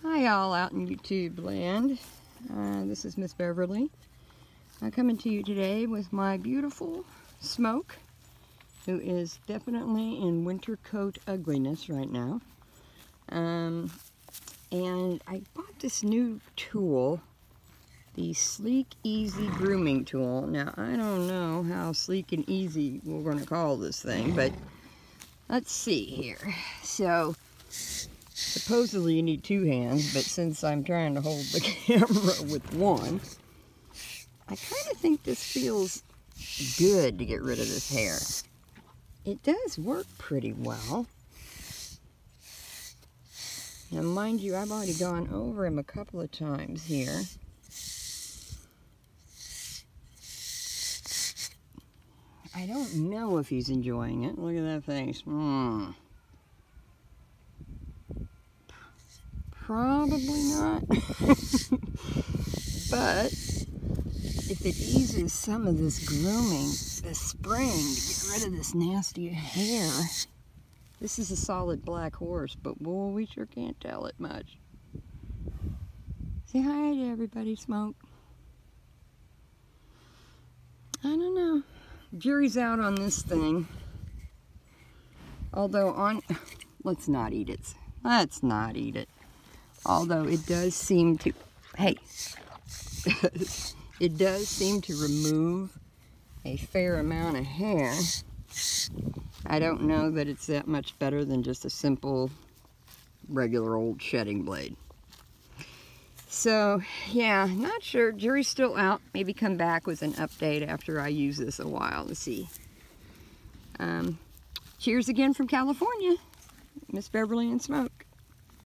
Hi y'all out in YouTube land. This is Miss Beverly. I'm coming to you today with my beautiful Smoke, who is definitely in winter coat ugliness right now. And I bought this new tool, the SleekEZ Grooming tool. Now I don't know how sleek and easy we're going to call this thing, but let's see here. So supposedly you need two hands, but since I'm trying to hold the camera with one, I kind of think this feels good to get rid of this hair. It does work pretty well. Now mind you, I've already gone over him a couple of times here. I don't know if he's enjoying it. Look at that face. Probably not. But if it eases some of this grooming, this spraying, to get rid of this nasty hair. This is a solid black horse, but boy, we sure can't tell it much. Say hi to everybody, Smoke. I don't know. Jury's out on this thing. Although let's not eat it. Let's not eat it. Although it does seem to, hey, it does seem to remove a fair amount of hair. I don't know that it's that much better than just a simple, regular old shedding blade. So, yeah, not sure. Jury's still out. Maybe come back with an update after I use this a while to see. Cheers again from California. Miss Beverly and Smoke.